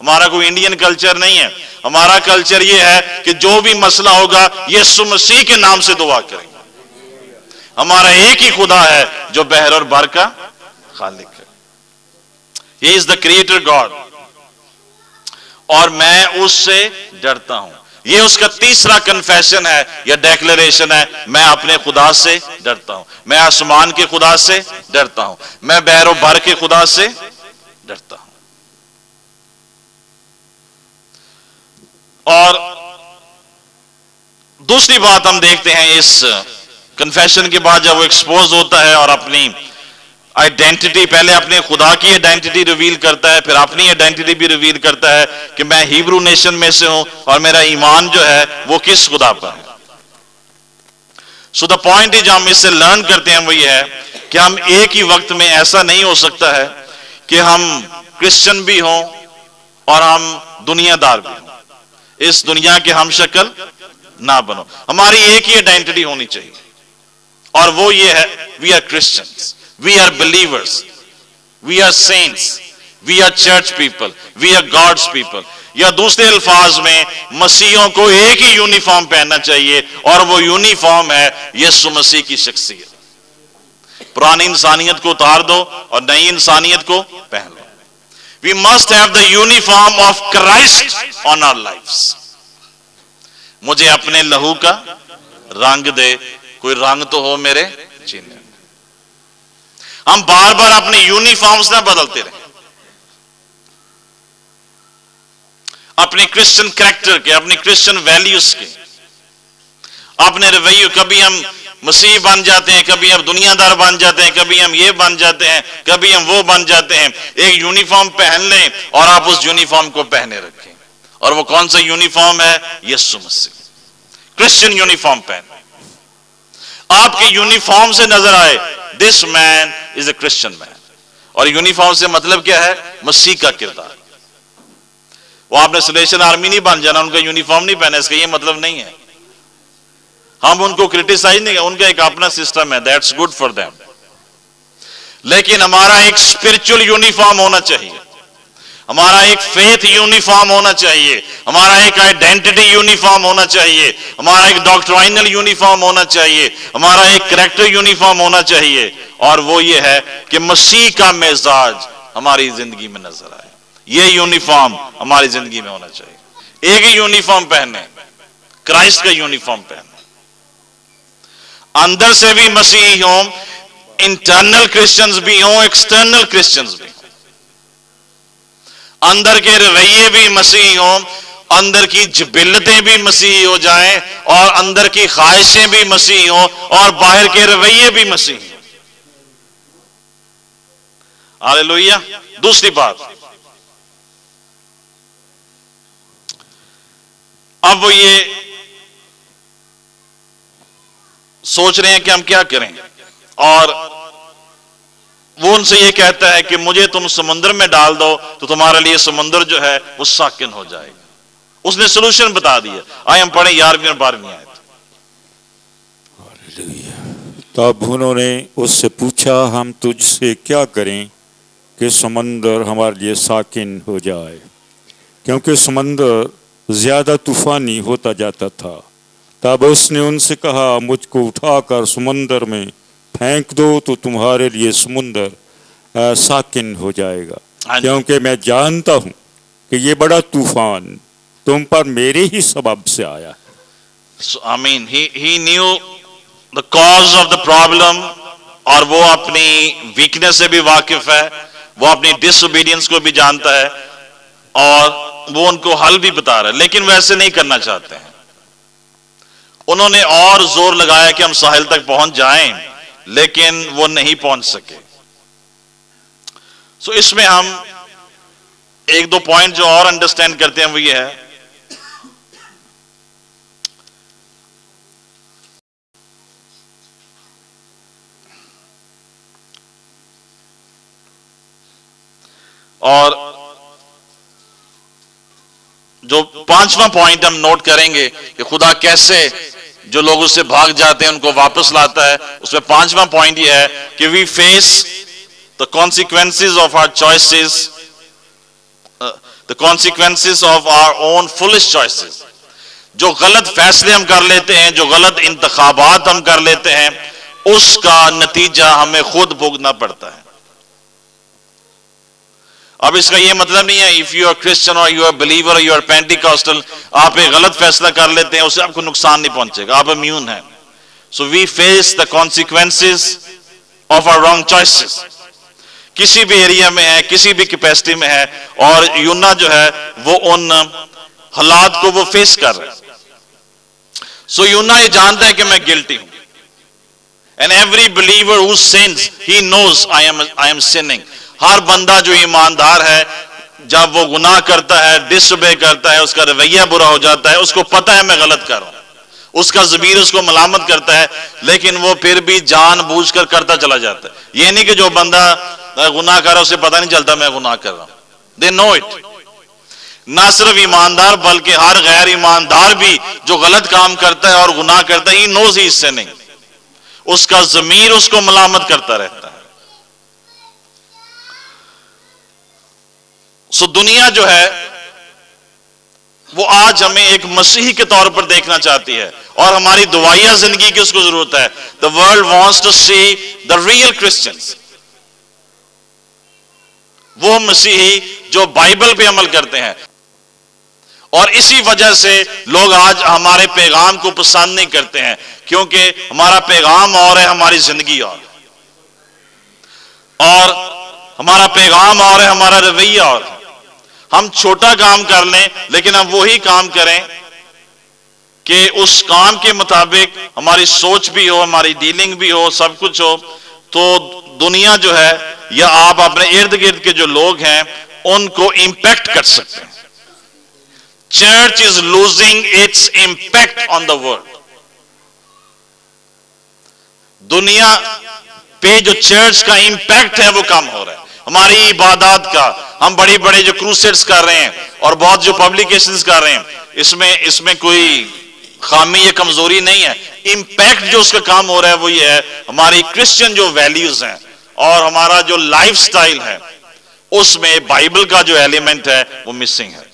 ہمارا کوئی انڈین کلچر نہیں ہے. ہمارا کلچر یہ ہے کہ جو بھی مسئلہ ہوگا یسوع مسیح کے نام سے دعا کریں گے. ہمارا ایک ہی خدا ہے جو بحر اور بر کا خالق ہے. He is the creator God. اور میں اس سے ڈرتا ہوں. یہ اس کا تیسرا کنفیشن ہے یا ڈیکلریشن ہے, میں اپنے خدا سے ڈرتا ہوں, میں آسمان کے خدا سے ڈرتا ہوں, میں بحر و بر کے خدا سے ڈرتا ہوں. اور دوسری بات ہم دیکھتے ہیں اس کنفیشن کے بعد جب وہ ایکسپوز ہوتا ہے اور اپنی آئیڈینٹی, پہلے اپنے خدا کی آئیڈینٹی ریویل کرتا ہے, پھر اپنی آئیڈینٹی بھی ریویل کرتا ہے کہ میں ہیبرو نیشن میں سے ہوں اور میرا ایمان جو ہے وہ کس خدا پر ہے. سو دا پوائنٹ جو ہم اس سے لرن کرتے ہیں وہ یہ ہے کہ ہم ایک ہی وقت میں ایسا نہیں ہو سکتا ہے کہ ہم کرسچن بھی ہوں اور ہم دنیا دار بھی ہوں. اس دنیا کے ہم شکل نہ بنو. ہماری ایک ہی آئیڈینٹی ہونی چاہیے اور وہ یہ ہے, we are Christians, we are believers, we are saints, we are church people, we are God's people. یا دوسرے الفاظ میں مسیحوں کو ایک ہی یونیفارم پہننا چاہیے اور وہ یونیفارم ہے یسوع مسیح کی شخصیت. پرانی انسانیت کو اتار دو اور نئی انسانیت کو پہن لو. We must have the uniform of Christ on our lives. مجھے اپنے لہو کا رنگ دے, کوئی رنگ تو ہو میرے جینے. ہم بار بار اپنے یونیفارمز نہ بدلتے رہیں, اپنے کرسچن کریکٹر کے, اپنے کرسچن ویلیوز کے, اپنے رویے. کبھی ہم مسیح بن جاتے ہیں, کبھی ہم دنیا دار بن جاتے ہیں, کبھی ہم یہ بن جاتے ہیں, کبھی ہم وہ بن جاتے ہیں. ایک یونیفارم پہن لیں اور آپ اس یونیفارم کو پہنے رکھیں. اور وہ کون سا یونیفارم ہے؟ یسوع مسیح. کرسچن یونیفارم پہن, آپ کے یونیفارم سے نظر آئے this man is a Christian man. اور یونیفارم سے مطلب کیا ہے؟ مسیح کا کردار. وہ آپ نے سلیشن آرمی نہیں بن جانا ان کا یونیفارم نہیں پہنا، اس کا یہ مطلب نہیں ہے. ہم ان کو کرٹیسائز نہیں، ان کا ایک اپنا سسٹم ہے، دیٹس گڈ فار دیم. لیکن ہمارا ایک اسپرچل یونیفارم ہونا چاہیے، ہمارا ایک فیتھ یونیفارم ہونا چاہیے، ہمارا ایک آئیڈینٹی یونیفارم ہونا چاہیے، ہمارا ایک ڈاکٹرائنل یونیفارم ہونا چاہیے، ہمارا ایک کریکٹر یونیفارم ہونا چاہیے. اور وہ یہ ہے کہ مسیح کا مزاج ہماری زندگی میں نظر آئے. یہ یونیفارم ہماری زندگی میں ہونا چاہیے. ایک ہی یونیفارم پہنے، کرائسٹ کا یونیفارم پہنے. اندر سے بھی مسیحی ہوں، انٹرنل کرسچنز بھی ہوں، ایکسٹرنل کرسچنز بھی ہوں. اندر کے رویے بھی مسیحی ہوں، اندر کی جبلتیں بھی مسیحی ہو جائیں، اور اندر کی خواہشیں بھی مسیحی ہوں، اور باہر کے رویے بھی مسیحی ہوں. ہاللیلویا. دوسری بات، اب وہ یہ سوچ رہے ہیں کہ ہم کیا کریں، اور وہ ان سے یہ کہتا ہے کہ مجھے تم سمندر میں ڈال دو تو تمہارے لیے سمندر جو ہے وہ ساکن ہو جائے گا. اس نے سلوشن بتا دیا. آئے ہم پڑھیں 11ویں اور 12ویں آیت. تب انہوں نے اس سے پوچھا ہم تجھ سے کیا کریں کہ سمندر ہمارے لیے ساکن ہو جائے، کیونکہ سمندر زیادہ طوفانی ہوتا جاتا تھا. تب اس نے ان سے کہا مجھ کو اٹھا کر سمندر میں پھینک دو تو تمہارے لیے سمندر ساکن ہو جائے گا، کیونکہ میں جانتا ہوں کہ یہ بڑا طوفان تم پر میرے ہی سبب سے آیا ہے. So, I mean, he knew the cause of the problem، اور وہ اپنی ویکنس سے بھی واقف ہے، وہ اپنی ڈس اوبیڈینس کو بھی جانتا ہے، اور وہ ان کو حل بھی بتا رہا ہے. لیکن وہ ایسے نہیں کرنا چاہتے ہیں. انہوں نے اور زور لگایا کہ ہم ساحل تک پہنچ جائیں، لیکن وہ نہیں پہنچ سکے. سو اس میں ہم ایک دو پوائنٹ جو اور انڈرسٹینڈ کرتے ہیں وہ یہ ہے اور جو پانچواں پوائنٹ ہم نوٹ کریں گے کہ خدا کیسے جو لوگ اس سے بھاگ جاتے ہیں ان کو واپس لاتا ہے. اس میں پانچواں پوائنٹ یہ ہے کہ we face the consequences of our choices, the consequences of our own foolish choices. جو غلط فیصلے ہم کر لیتے ہیں، جو غلط انتخابات ہم کر لیتے ہیں، اس کا نتیجہ ہمیں خود بھوگنا پڑتا ہے. اب اس کا یہ مطلب نہیں ہے if you are Christian or you are believer or you are Pentecostal آپ ایک غلط فیصلہ کر لیتے ہیں اس سے آپ کو نقصان نہیں پہنچے گا، آپ امیون ہیں. So we face the consequences of our wrong choices. کسی بھی ایریا میں ہے، کسی بھی کیپیسٹی میں ہے، اور یونا جو ہے وہ ان حالات کو وہ فیس کر رہا ہے. So یونا یہ جانتا ہے کہ میں گلٹی ہوں. And every believer who sins, he knows I am sinning. ہر بندہ جو ایماندار ہے جب وہ گناہ کرتا ہے، ڈس اوبے کرتا ہے، اس کا رویہ برا ہو جاتا ہے، اس کو پتا ہے میں غلط کر رہا ہوں، اس کا ضمیر اس کو ملامت کرتا ہے، لیکن وہ پھر بھی جان بوجھ کر کرتا چلا جاتا ہے. یہ نہیں کہ جو بندہ گناہ کر رہا ہے اسے پتہ نہیں چلتا میں گناہ کر رہا ہوں. They know it. نہ صرف ایماندار بلکہ ہر غیر ایماندار بھی جو غلط کام کرتا ہے اور گناہ کرتا ہے he knows he is sinning. اس کا ضمیر اس کو ملامت کرتا رہتا ہے. سو دنیا جو ہے وہ آج ہمیں ایک مسیحی کے طور پر دیکھنا چاہتی ہے، اور ہماری دعائیہ زندگی کی اس کو ضرورت ہے. The world wants to see the real Christians. وہ مسیحی جو بائبل پہ عمل کرتے ہیں. اور اسی وجہ سے لوگ آج ہمارے پیغام کو پسند نہیں کرتے ہیں، کیونکہ ہمارا پیغام اور ہے، ہماری زندگی اور ہمارا پیغام اور ہے، ہمارا رویہ اور ہے. ہم چھوٹا کام کر لیں لیکن ہم وہی کام کریں کہ اس کام کے مطابق ہماری سوچ بھی ہو، ہماری ڈیلنگ بھی ہو، سب کچھ ہو، تو دنیا جو ہے یا آپ اپنے ارد گرد کے جو لوگ ہیں ان کو امپیکٹ کر سکتے ہیں. Church is losing its impact on the world. دنیا پہ جو چرچ کا امپیکٹ ہے وہ کم ہو رہا ہے. ہماری عبادات کا، ہم بڑی بڑے جو کروسیڈز کر رہے ہیں اور بہت جو پبلیکیشنز کر رہے ہیں، اس میں کوئی خامی یا کمزوری نہیں ہے. امپیکٹ جو اس کا کام ہو رہا ہے وہ یہ ہے ہماری کرسچن جو ویلیوز ہیں اور ہمارا جو لائف سٹائل ہے اس میں بائبل کا جو ایلیمنٹ ہے وہ مسنگ ہے.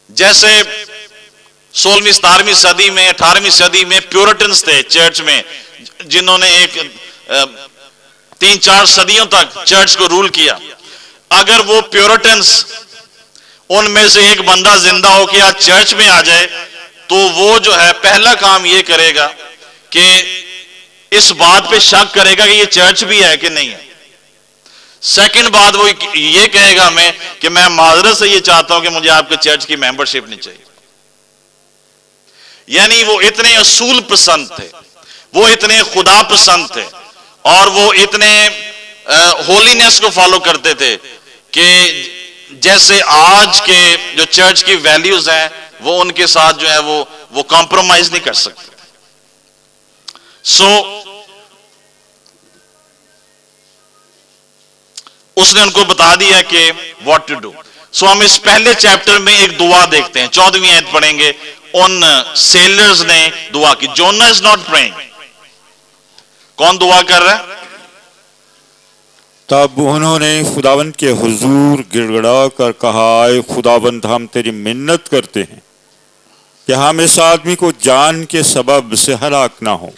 جیسے 16ویں 17ویں صدی میں 18ویں صدی میں پیورٹنز تھے چرچ میں، جنہوں نے ایک 3-4 صدیوں تک چرچ کو رول کیا. اگر وہ پیورٹنز ان میں سے ایک بندہ زندہ ہو کے آج چرچ میں آ جائے تو وہ جو ہے پہلا کام یہ کرے گا کہ اس بات پہ شک کرے گا کہ یہ چرچ بھی ہے کہ نہیں ہے. سیکنڈ بات وہ یہ کہے گا ہمیں کہ میں معذرت سے یہ چاہتا ہوں کہ مجھے آپ کے چرچ کی ممبرشپ نہیں چاہیے. یعنی وہ اتنے اصول پسند تھے، وہ اتنے خدا پسند تھے اور وہ اتنے ہولینس کو فالو کرتے تھے کہ جیسے آج کے جو چرچ کی ویلیوز ہیں وہ ان کے ساتھ جو ہے وہ کمپرومائز نہیں کر سکتے. اس نے ان کو بتا دیا کہ واٹ ٹو ڈو. ہم اس پہلے چیپٹر میں ایک دعا دیکھتے ہیں، 14ویں آیت پڑھیں گے. ان سیلرز نے دعا کی. جونا از ناٹ پریئنگ. کون دعا کر رہا ہے؟ تب انہوں نے خداوند کے حضور گڑ گڑا کر کہا، اے خداوند ہم تیری منت کرتے ہیں کہ ہم اس آدمی کو جان کے سبب سے ہلاک نہ ہوں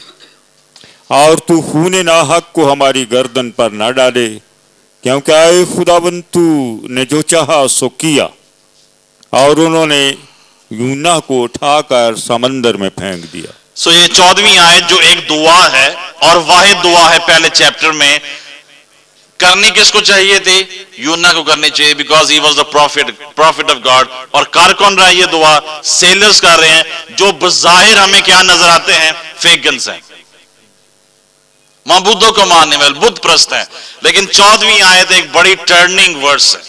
اور تو خون ناحق کو ہماری گردن پر نہ ڈالے، کیونکہ اے خداوند تو نے جو چاہا سو کیا. اور انہوں نے یونا کو اٹھا کر سمندر میں پھینک دیا. یہ 14ویں آیت جو ایک دعا ہے اور واحد دعا ہے پہلے چیپٹر میں، کرنی کس کو چاہیے تھی؟ یونا کو کرنی چاہیے، because he was the prophet of God. اور کر کون رہا ہے یہ دعا؟ سیلرز کر رہے ہیں جو بظاہر ہمیں کیا نظر آتے ہیں؟ فیگنز ہیں، معبودوں کو ماننے والے، بت پرست ہیں. لیکن 14ویں آیت ایک بڑی ٹرننگ ورس ہے.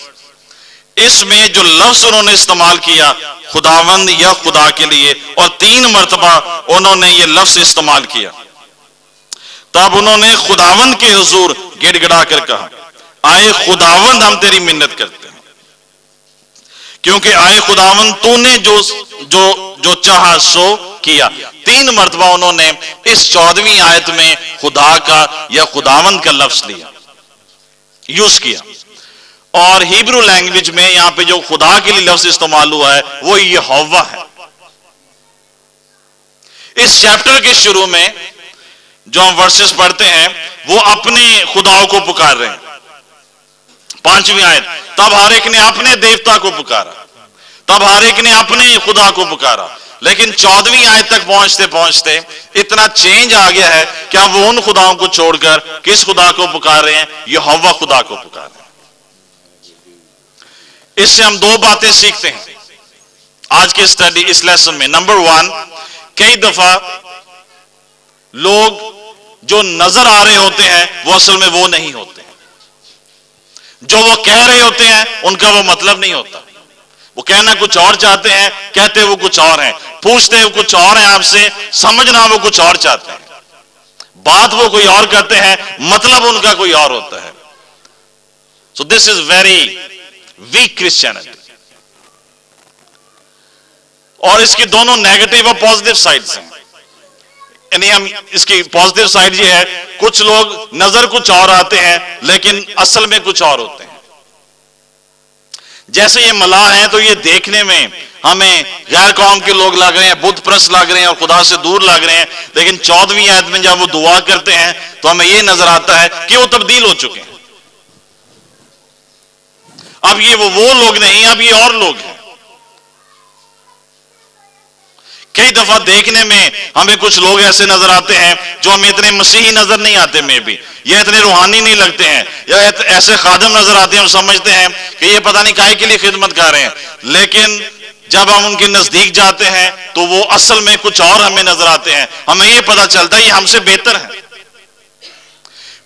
اس میں جو لفظ انہوں نے استعمال کیا خداوند یا خدا کے لیے، اور 3 مرتبہ انہوں نے یہ لفظ استعمال کیا. تب انہوں نے خداوند کے حضور گڑ گڑا کر کہا، آئے خداوند ہم تیری منت کرتے ہیں، کیونکہ آئے خداوند تو نے جو چاہا سو کیا. 3 مرتبہ انہوں نے اس 14ویں آیت میں خدا کا یا خداوند کا لفظ لیا، یوز کیا. اور ہیبرو لینگویج میں یہاں پہ جو خدا کے لیے لفظ استعمال ہوا ہے وہ یہوہ ہے. اس چیپٹر کے شروع میں جو ہم ورسز پڑھتے ہیں وہ اپنے خداؤں کو پکار رہے ہیں. 5ویں آیت، تب ہر ایک نے اپنے دیوتا کو پکارا، تب ہر ایک نے اپنے خدا کو پکارا. لیکن 14ویں آیت تک پہنچتے پہنچتے اتنا چینج آ گیا ہے کہ وہ ان خداؤں کو چھوڑ کر کس خدا کو پکار رہے ہیں؟ یہوہ خدا کو پکار رہے ہیں. اس سے ہم 2 باتیں سیکھتے ہیں آج کے اسٹڈی اس لیسن میں. نمبر 1، کئی دفعہ لوگ جو نظر آ رہے ہوتے ہیں وہ اصل میں وہ نہیں ہوتے ہیں. جو وہ کہہ رہے ہوتے ہیں ان کا وہ مطلب نہیں ہوتا. وہ کہنا کچھ اور چاہتے ہیں، کہتے وہ کچھ اور ہیں، پوچھتے وہ کچھ اور ہیں آپ سے، سمجھنا وہ کچھ اور چاہتے ہیں. بات وہ کوئی اور کرتے ہیں، مطلب ان کا کوئی اور ہوتا ہے. So this is very weak Christianity. اور اس کی دونوں نیگیٹو اور پازیٹیو سائڈز ہیں. یعنی ہم اس کی پازیٹیو سائڈ یہ ہے، کچھ لوگ نظر کچھ اور آتے ہیں لیکن اصل میں کچھ اور ہوتے ہیں. جیسے یہ ملاح ہیں تو یہ دیکھنے میں ہمیں غیر قوم کے لوگ لگ رہے ہیں، بت پرست لگ رہے ہیں اور خدا سے دور لگ رہے ہیں. لیکن 14ویں آیت میں جب وہ دعا کرتے ہیں تو ہمیں یہ نظر آتا ہے کہ وہ تبدیل ہو چکے ہیں. اب یہ وہ لوگ نہیں، اب یہ اور لوگ ہیں. کئی دفعہ دیکھنے میں ہمیں کچھ لوگ ایسے نظر آتے ہیں جو ہمیں اتنے مسیحی نظر نہیں آتے، میں بھی یا اتنے روحانی نہیں لگتے ہیں، یا ایسے خادم نظر آتے ہیں ہم سمجھتے ہیں کہ یہ پتہ نہیں کائے کے لیے خدمت کر رہے ہیں. لیکن جب ہم ان کے نزدیک جاتے ہیں تو وہ اصل میں کچھ اور ہمیں نظر آتے ہیں. ہمیں یہ پتہ چلتا ہے یہ ہم سے بہتر ہے.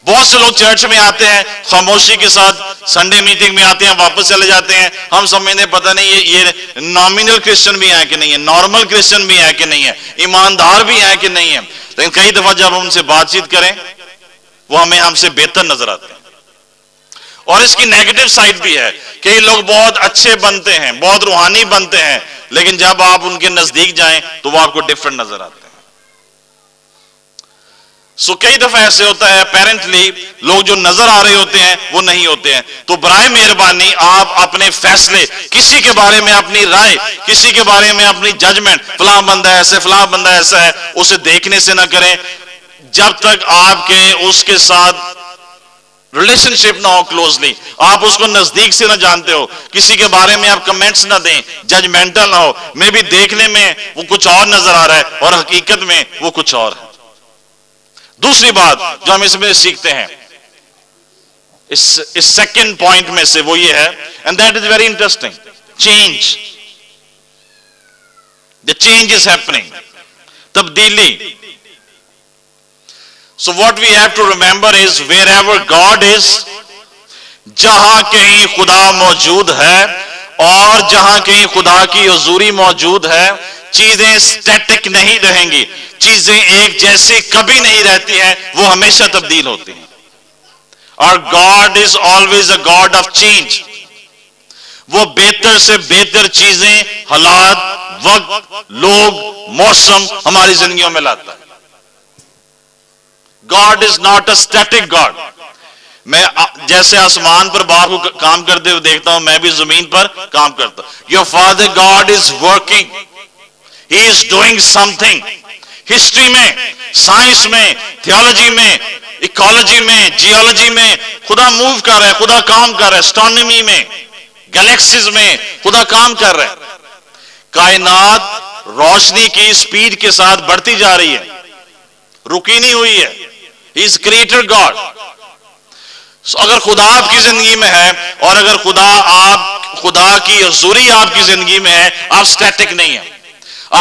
بہت سے لوگ چرچ میں آتے ہیں خاموشی کے ساتھ، سنڈے میٹنگ میں آتے ہیں واپس چلے جاتے ہیں. ہم سمجھتے پتہ نہیں یہ نامینل کرسچن بھی ہے کہ نہیں ہے، نارمل کرسچن بھی ہے کہ نہیں ہے، ایماندار بھی ہے کہ نہیں ہے. لیکن کئی دفعہ جب ہم ان سے بات چیت کریں وہ ہم سے بہتر نظر آتے ہیں. اور اس کی نیگیٹو سائڈ بھی ہے. کئی لوگ بہت اچھے بنتے ہیں, بہت روحانی بنتے ہیں, لیکن جب آپ ان کے نزدیک جائیں تو وہ آپ کو ڈفرنٹ نظر آتے ہیں. سو کئی دفعہ ایسے ہوتا ہے اپیرنٹلی لوگ جو نظر آ رہے ہوتے ہیں وہ نہیں ہوتے ہیں. تو برائے مہربانی آپ اپنے فیصلے, کسی کے بارے میں اپنی رائے, کسی کے بارے میں اپنی ججمنٹ, فلاں بندہ ایسے, فلاں بندہ ایسا ہے, اسے دیکھنے سے نہ کریں جب تک آپ کے اس کے ساتھ ریلیشن شپ نہ ہو کلوزلی, آپ اس کو نزدیک سے نہ جانتے ہو. کسی کے بارے میں آپ کمنٹس نہ دیں, ججمنٹل نہ ہو. میں بھی دیکھنے میں وہ کچھ اور نظر آ رہا ہے اور حقیقت میں وہ کچھ اور ہے. دوسری بات جو ہم اس میں سیکھتے ہیں اس سیکنڈ پوائنٹ میں سے وہ یہ ہے, and that is very interesting, change. The change is happening, تبدیلی. So what we have to remember is wherever God is, جہاں کہیں خدا موجود ہے اور جہاں کہیں خدا کی حضوری موجود ہے, چیزیں سٹیٹک نہیں رہیں گی, چیزیں ایک جیسی کبھی نہیں رہتی ہیں, وہ ہمیشہ تبدیل ہوتی ہیں. اور God is always a God of change. وہ بہتر سے بہتر چیزیں, حالات, وقت, لوگ, موسم ہماری زندگیوں میں لاتا ہے. God is not a static God. میں جیسے آسمان پر باپ کو کام کرتے ہوئے دیکھتا ہوں, میں بھی زمین پر کام کرتا ہوں. Your Father God is working. He is doing something. History میں, سائنس میں, تھیولوجی میں, ایکالوجی میں, جیولوجی میں خدا موو کر رہا ہے, خدا کام کر رہا ہے. اسٹرانومی میں, گلیکسیز میں خدا کام کر رہا ہے. کائنات روشنی کی سپیڈ کے ساتھ بڑھتی جا رہی ہے, رکی نہیں ہوئی ہے. He is creator God. اگر خدا آپ کی زندگی میں ہے اور اگر خدا کی حضوری آپ کی زندگی میں ہے, آپ سٹیٹک نہیں ہیں.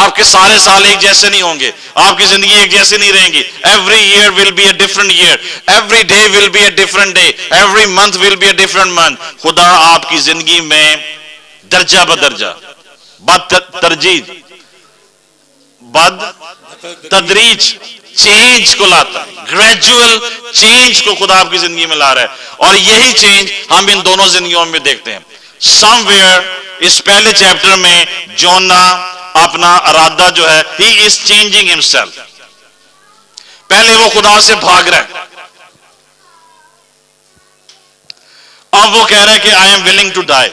آپ کے سارے سال ایک جیسے نہیں ہوں گے, آپ کی زندگی ایک جیسے نہیں رہیں گی. Every year will be a different year. Every day will be a different day. Every month will be a different month. خدا آپ کی زندگی میں درجہ بدرجہ, تدریج چینج کو لاتا ہے. گریجول چینج کو خدا آپ کی زندگی میں لا رہا ہے, اور یہی چینج ہم ان دونوں زندگیوں میں دیکھتے ہیں. سم ویئر اس پہلے چیپٹر میں جونا اپنا ارادہ جو ہے, he is changing himself. پہلے وہ خدا سے بھاگ رہا ہے, اب وہ کہہ رہا ہے کہ I am willing to die.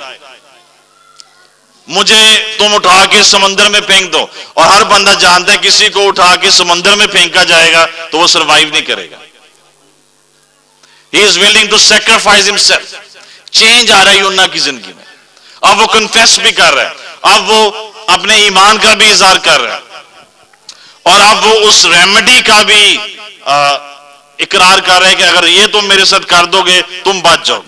مجھے تم اٹھا کے سمندر میں پھینک دو. اور ہر بندہ جانتا ہے کسی کو اٹھا کے سمندر میں پھینکا جائے گا تو وہ سروائیو نہیں کرے گا. He is willing to sacrifice himself. Change آ رہا ہے یونا کی زندگی میں. اب وہ کنفیس بھی کر رہا ہے, اب وہ اپنے ایمان کا بھی اظہار کر رہا ہے, اور اب وہ اس ریمیڈی کا بھی اقرار کر رہا ہے کہ اگر یہ تم میرے ساتھ کر دو گے تم بچ جاؤ.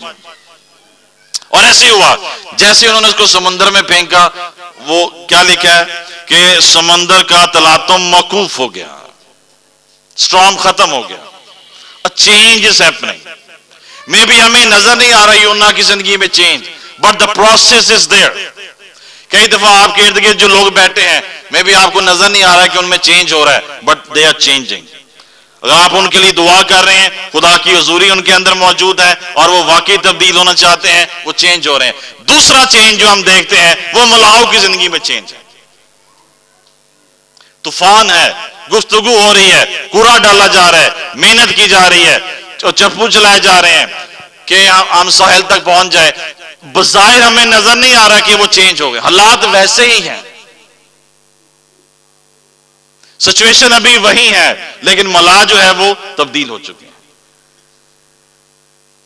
اور ایسے ہی ہوا, جیسے انہوں نے اس کو سمندر میں پھینکا, وہ کیا لکھا ہے کہ سمندر کا تلاطم موقوف ہو گیا, سٹرام ختم ہو گیا. A change is happening. میں بھی ہمیں نظر نہیں آ رہا یونا کی زندگی میں change, but the process is there. کئی دفعہ آپ کے ارد گرد جو لوگ بیٹھے ہیں, میں بھی آپ کو نظر نہیں آ رہا ہے کہ ان میں چینج ہو رہا ہے, but they are changing. اگر آپ ان کے لیے دعا کر رہے ہیں, خدا کی حضوری ان کے اندر موجود ہے اور وہ واقعی تبدیل ہونا چاہتے ہیں, وہ چینج ہو رہے ہیں. دوسرا چینج جو ہم دیکھتے ہیں وہ ملاؤ کی زندگی میں چینج ہے. طوفان ہے, گفتگو ہو رہی ہے, کوڑا ڈالا جا رہا ہے, محنت کی جا رہی ہے, چپو چلائے جا رہے ہیں کہ ہم ساحل تک پہنچ جائے. بظاہر ہمیں نظر نہیں آ رہا کہ وہ چینج ہو گئے, حالات ویسے ہی ہیں, سچویشن ابھی وہی ہے, لیکن ملا جو ہے وہ تبدیل ہو چکے ہیں.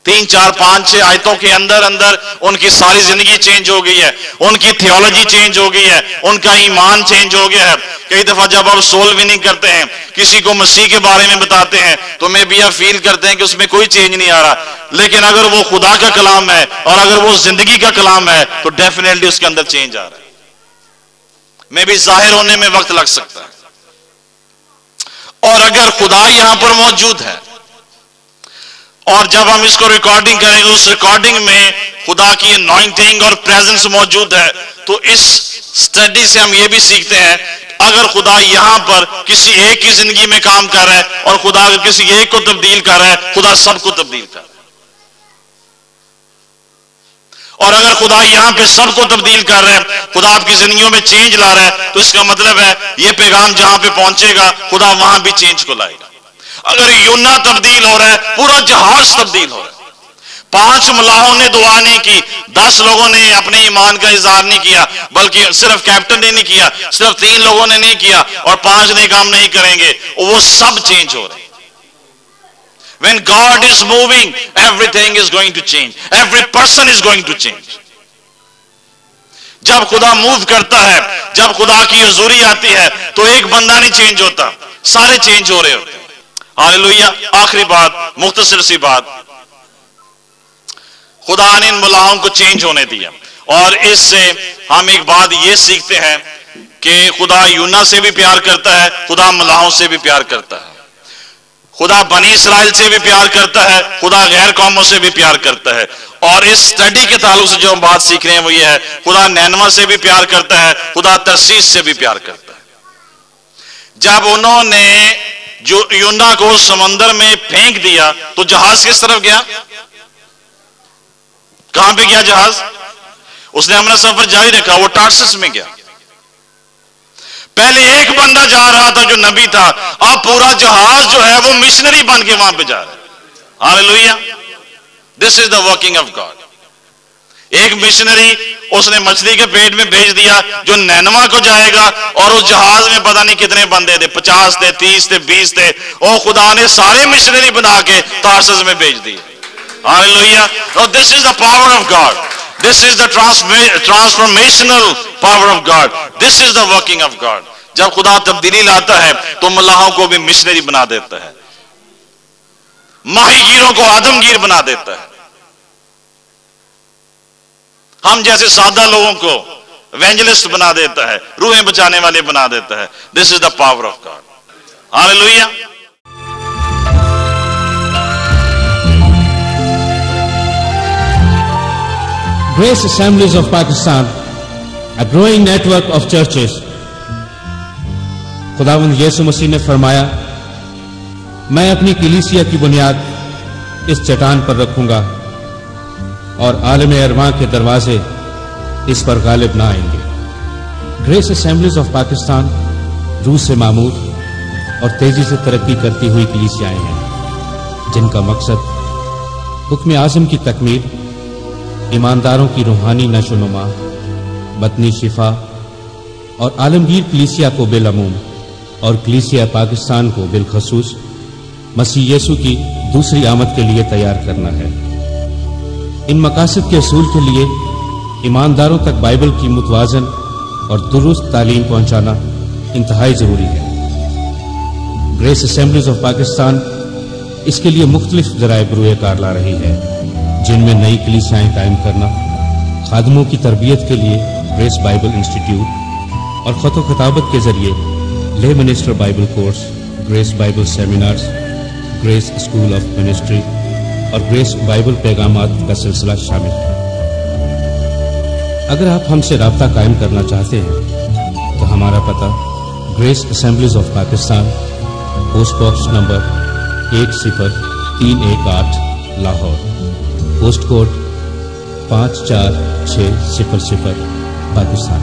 3 4 5 6 آیتوں کے اندر ان کی ساری زندگی چینج ہو گئی ہے, ان کی تھیولوجی چینج ہو گئی ہے, ان کا ایمان چینج ہو گیا ہے. کئی دفعہ جب آپ سول وننگ کرتے ہیں, کسی کو مسیح کے بارے میں بتاتے ہیں, تو میں بھی آپ فیل کرتے ہیں کہ اس میں کوئی چینج نہیں آ رہا, لیکن اگر وہ خدا کا کلام ہے اور اگر وہ زندگی کا کلام ہے تو ڈیفینیٹلی اس کے اندر چینج آ رہا ہے. میں بھی ظاہر ہونے میں وقت لگ سکتا ہے. اور اگر خدا یہاں پر موجود ہے اور جب ہم اس کو ریکارڈنگ کریں گے, اس ریکارڈنگ میں خدا کی انوائنٹنگ اور پریزنس موجود ہے, تو اس سٹڈی سے ہم یہ بھی سیکھتے ہیں اگر خدا یہاں پر کسی ایک کی زندگی میں کام کر رہا ہے اور خدا اگر کسی ایک کو تبدیل کر رہا ہے, خدا سب کو تبدیل کر رہا ہے. اور اگر خدا یہاں پہ سب کو تبدیل کر رہا ہے, خدا آپ کی زندگیوں میں چینج لا رہا ہے, تو اس کا مطلب ہے یہ پیغام جہاں پہ پہنچے گا خدا وہاں بھی چینج کو لائے گا. اگر یونا تبدیل ہو رہا ہے, پورا جہاز تبدیل ہو رہا ہے. 5 ملاحوں نے دعا نہیں کی, 10 لوگوں نے اپنے ایمان کا اظہار نہیں کیا, بلکہ صرف کیپٹن نے نہیں کیا, صرف 3 لوگوں نے نہیں کیا, اور 5 نے کام نہیں کریں گے, وہ سب چینج ہو رہے ہیں. When God is moving, everything is going to change. Every person is going to change. جب خدا موو کرتا ہے, جب خدا کی حضوری آتی ہے, تو ایک بندہ نہیں چینج ہوتا, سارے چینج ہو رہے ہوتے ہیں. ہاللویا. آخری بات, مختصر سی بات, خدا نے ان ملاحوں کو چینج ہونے دیا, اور اس سے ہم ایک بات یہ سیکھتے ہیں کہ خدا یونا سے بھی پیار کرتا ہے, خدا ملاحوں سے بھی پیار کرتا ہے, خدا بنی اسرائیل سے بھی پیار کرتا ہے, خدا غیر قوموں سے بھی پیار کرتا ہے. اور اس سٹڈی کے تعلق سے جو ہم بات سیکھ رہے ہیں وہ یہ ہے, خدا نینوا سے بھی پیار کرتا ہے, خدا ترسیس سے بھی پیار کرتا ہے. جب انہوں نے جو یونا کو سمندر میں پھینک دیا تو جہاز کس طرف گیا؟ کہاں پہ گیا جہاز؟ اس نے اپنا سفر جاری رکھا, وہ ٹارسس میں گیا. پہلے ایک بندہ جا رہا تھا جو نبی تھا, اب پورا جہاز جو ہے وہ مشنری بن کے وہاں پہ جا رہا ہے. Hallelujah. This is the working of God. ایک مشنری اس نے مچھلی کے پیٹ میں بھیج دیا جو نینوا کو جائے گا, اور اس جہاز میں پتہ نہیں کتنے بندے تھے, 50 تھے, 30 تھے, 20 تھے, اور خدا نے سارے مشنری بنا کے تارسس میں بھیج دیے. Hallelujah. This is the power of God. This is the transformational power of God. This is the working of God. جب خدا تبدیلی لاتا ہے تو ملاحوں کو بھی مشنری بنا دیتا ہے, ماہی گیروں کو آدمگیر بنا دیتا ہے, ہم جیسے سادہ لوگوں کو ایونجلسٹ بنا دیتا ہے, روحیں بچانے والے بنا دیتا ہے. This is the power of God. Hallelujah. Grace Assemblies of Pakistan, a growing network of churches. خداوند یسوع مسیح نے فرمایا, میں اپنی کلیسیا کی بنیاد اس چٹان پر رکھوں گا اور عالم ارواں کے دروازے اس پر غالب نہ آئیں گے. گریس اسمبلیز آف پاکستان روح سے معمور اور تیزی سے ترقی کرتی ہوئی کلیسیائیں ہیں جن کا مقصد حکم اعظم کی تکمیل, ایمانداروں کی روحانی نشو و نما, بطنی شفا اور عالمگیر کلیسیا کو بالعموم اور کلیسیا پاکستان کو بالخصوص مسیح یسوع کی دوسری آمد کے لیے تیار کرنا ہے. ان مقاصد کے حصول کے لیے ایمانداروں تک بائبل کی متوازن اور درست تعلیم پہنچانا انتہائی ضروری ہے. گریس اسمبلیز آف پاکستان اس کے لیے مختلف ذرائع بروئے کار لا رہی ہے, جن میں نئی کلیسیائیں قائم کرنا, خادموں کی تربیت کے لیے گریس بائبل انسٹیٹیوٹ اور خط و خطابت کے ذریعے لے minister Bible course, Grace Bible seminars, Grace school of ministry اور گریس بائبل پیغامات کا سلسلہ شامل ہے. اگر آپ ہم سے رابطہ قائم کرنا چاہتے ہیں تو ہمارا پتہ Grace Assemblies of Pakistan, post box number 10318 Lahore, post code 54600 Pakistan.